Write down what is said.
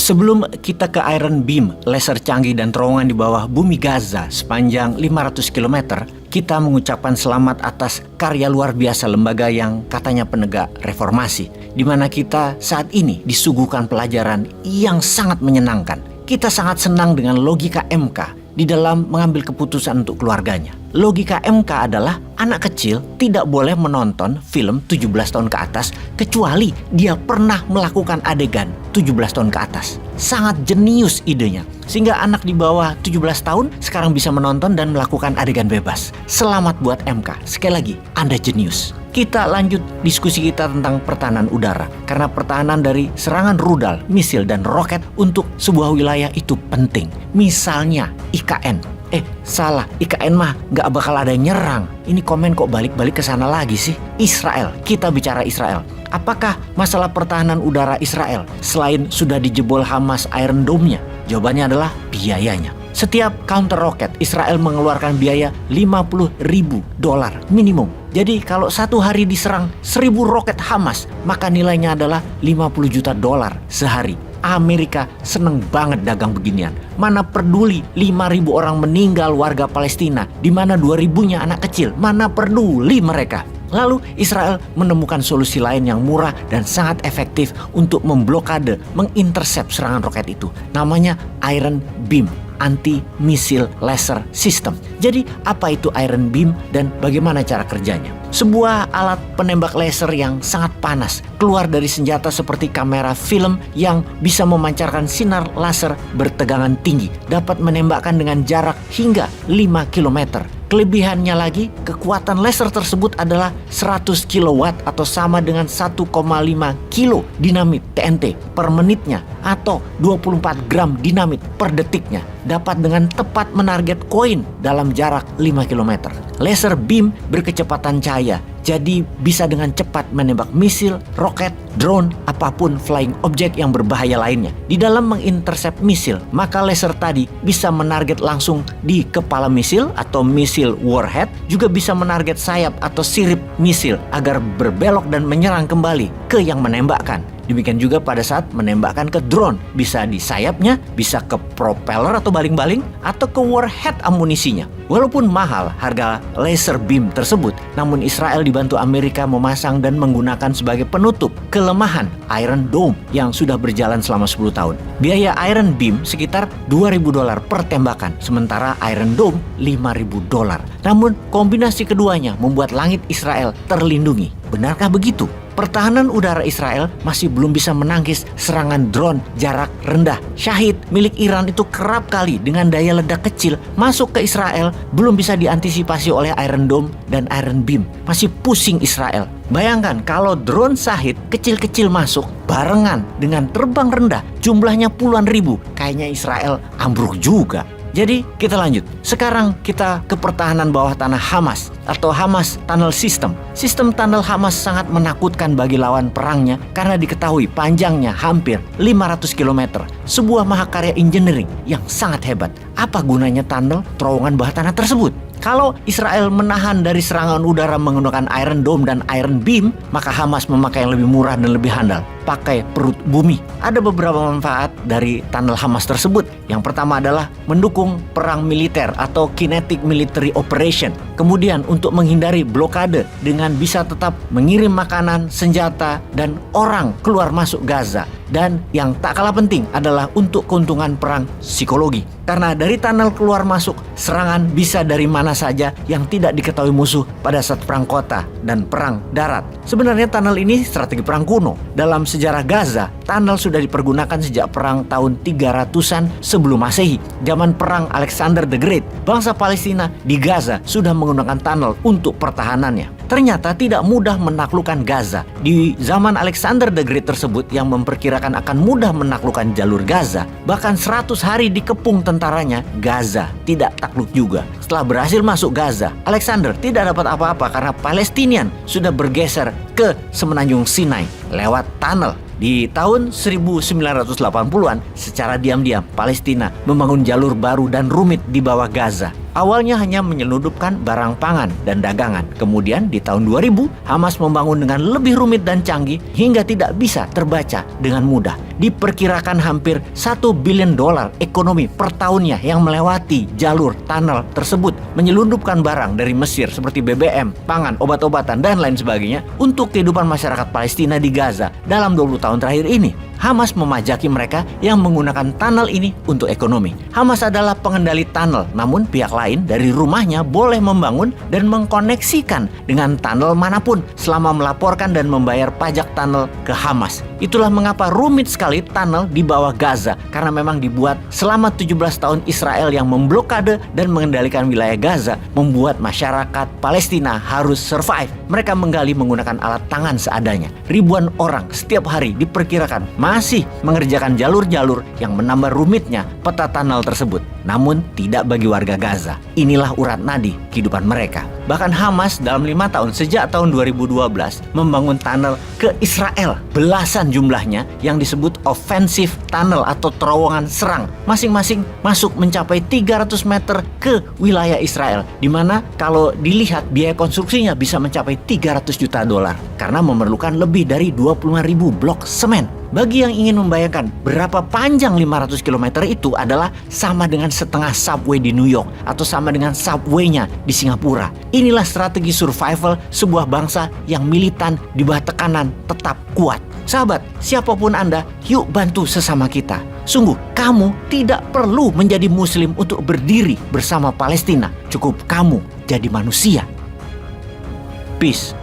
Sebelum kita ke Iron Beam, laser canggih dan terowongan di bawah bumi Gaza sepanjang 500 km, kita mengucapkan selamat atas karya luar biasa lembaga yang katanya penegak reformasi, di mana kita saat ini disuguhkan pelajaran yang sangat menyenangkan. Kita sangat senang dengan logika MK di dalam mengambil keputusan untuk keluarganya. Logika MK adalah anak kecil tidak boleh menonton film 17 tahun ke atas kecuali dia pernah melakukan adegan 17 tahun ke atas. Sangat jenius idenya. Sehingga anak di bawah 17 tahun sekarang bisa menonton dan melakukan adegan bebas. Selamat buat MK. Sekali lagi, Anda jenius. Kita lanjut diskusi kita tentang pertahanan udara. Karena pertahanan dari serangan rudal, misil, dan roket untuk sebuah wilayah itu penting. Misalnya IKN. Salah, IKN mah nggak bakal ada yang nyerang. Ini komen kok balik-balik ke sana lagi sih. Israel, kita bicara Israel. Apakah masalah pertahanan udara Israel selain sudah dijebol Hamas Iron Dome-nya? Jawabannya adalah biayanya. Setiap counter roket Israel mengeluarkan biaya $50.000 minimum. Jadi kalau satu hari diserang 1.000 roket Hamas, maka nilainya adalah $50 juta sehari. Amerika seneng banget dagang beginian. Mana peduli 5.000 orang meninggal warga Palestina, di mana 2.000-nya anak kecil. Mana peduli mereka. Lalu Israel menemukan solusi lain yang murah dan sangat efektif untuk memblokade, mengintercept serangan roket itu. Namanya Iron Beam, anti-missile laser system. Jadi apa itu Iron Beam dan bagaimana cara kerjanya? Sebuah alat penembak laser yang sangat panas keluar dari senjata seperti kamera film yang bisa memancarkan sinar laser bertegangan tinggi, dapat menembakkan dengan jarak hingga 5 km. Kelebihannya lagi, kekuatan laser tersebut adalah 100 kW atau sama dengan 1,5 kilo dinamit TNT per menitnya atau 24 gram dinamit per detiknya. Dapat dengan tepat menarget koin dalam jarak 5 km. Laser beam berkecepatan cahaya, jadi bisa dengan cepat menembak misil, roket, drone, apapun flying object yang berbahaya lainnya. Di dalam mengintercept misil, maka laser tadi bisa menarget langsung di kepala misil atau misil warhead, juga bisa menarget sayap atau sirip misil agar berbelok dan menyerang kembali ke yang menembakkan. Demikian juga pada saat menembakkan ke drone, bisa di sayapnya, bisa ke propeller atau baling-baling, atau ke warhead amunisinya. Walaupun mahal harga laser beam tersebut, namun Israel dibantu Amerika memasang dan menggunakan sebagai penutup kelemahan Iron Dome yang sudah berjalan selama 10 tahun. Biaya Iron Beam sekitar $2.000 per tembakan, sementara Iron Dome $5.000. Namun kombinasi keduanya membuat langit Israel terlindungi. Benarkah begitu? Pertahanan udara Israel masih belum bisa menangkis serangan drone jarak rendah. Syahid milik Iran itu kerap kali dengan daya ledak kecil masuk ke Israel, belum bisa diantisipasi oleh Iron Dome dan Iron Beam. Masih pusing Israel. Bayangkan kalau drone Syahid kecil-kecil masuk barengan dengan terbang rendah, jumlahnya puluhan ribu. Kayaknya Israel ambruk juga. Jadi kita lanjut. Sekarang kita ke pertahanan bawah tanah Hamas atau Hamas Tunnel System. Sistem tunnel Hamas sangat menakutkan bagi lawan perangnya karena diketahui panjangnya hampir 500 km. Sebuah mahakarya engineering yang sangat hebat. Apa gunanya tunnel terowongan bawah tanah tersebut? Kalau Israel menahan dari serangan udara menggunakan Iron Dome dan Iron Beam, maka Hamas memakai yang lebih murah dan lebih handal, pakai perut bumi. Ada beberapa manfaat dari tunnel Hamas tersebut. Yang pertama adalah mendukung perang militer atau kinetic military operation. Kemudian untuk menghindari blokade dengan bisa tetap mengirim makanan, senjata, dan orang keluar masuk Gaza. Dan yang tak kalah penting adalah untuk keuntungan perang psikologi. Karena dari tunnel keluar masuk, serangan bisa dari mana saja yang tidak diketahui musuh pada saat perang kota dan perang darat. Sebenarnya tunnel ini strategi perang kuno. Dalam sejarah Gaza, tunnel sudah dipergunakan sejak perang tahun 300-an sebelum Masehi. Zaman perang Alexander the Great, bangsa Palestina di Gaza sudah menggunakan tunnel untuk pertahanannya. Ternyata tidak mudah menaklukkan Gaza. Di zaman Alexander the Great tersebut yang memperkirakan akan mudah menaklukkan jalur Gaza, bahkan 100 hari dikepung tentaranya, Gaza tidak takluk juga. Setelah berhasil masuk Gaza, Alexander tidak dapat apa-apa karena Palestinian sudah bergeser ke semenanjung Sinai lewat tunnel. Di tahun 1980-an, secara diam-diam Palestina membangun jalur baru dan rumit di bawah Gaza. Awalnya hanya menyelundupkan barang pangan dan dagangan. Kemudian di tahun 2000, Hamas membangun dengan lebih rumit dan canggih hingga tidak bisa terbaca dengan mudah. Diperkirakan hampir $1 billion ekonomi per tahunnya yang melewati jalur tunnel tersebut, menyelundupkan barang dari Mesir seperti BBM, pangan, obat-obatan, dan lain sebagainya untuk kehidupan masyarakat Palestina di Gaza dalam 20 tahun terakhir ini. Hamas memajaki mereka yang menggunakan tunnel ini untuk ekonomi. Hamas adalah pengendali tunnel, namun pihak lain dari rumahnya boleh membangun dan mengkoneksikan dengan tunnel manapun selama melaporkan dan membayar pajak tunnel ke Hamas. Itulah mengapa rumit sekali tunnel di bawah Gaza, karena memang dibuat selama 17 tahun Israel yang memblokade dan mengendalikan wilayah Gaza, membuat masyarakat Palestina harus survive. Mereka menggali menggunakan alat tangan seadanya. Ribuan orang setiap hari diperkirakan masih mengerjakan jalur-jalur yang menambah rumitnya peta tunnel tersebut. Namun tidak bagi warga Gaza. Inilah urat nadi kehidupan mereka. Bahkan Hamas dalam 5 tahun sejak tahun 2012 membangun tunnel ke Israel. Belasan jumlahnya yang disebut offensive tunnel atau terowongan serang. Masing-masing masuk mencapai 300 meter ke wilayah Israel. Dimana kalau dilihat biaya konstruksinya bisa mencapai $300 juta karena memerlukan lebih dari 25.000 blok semen. Bagi yang ingin membayangkan berapa panjang 500 km itu adalah sama dengan setengah subway di New York atau sama dengan subway-nya di Singapura. Inilah strategi survival sebuah bangsa yang militan di bawah tekanan tetap kuat. Sahabat, siapapun Anda, yuk bantu sesama kita. Sungguh, kamu tidak perlu menjadi muslim untuk berdiri bersama Palestina. Cukup kamu jadi manusia. Peace.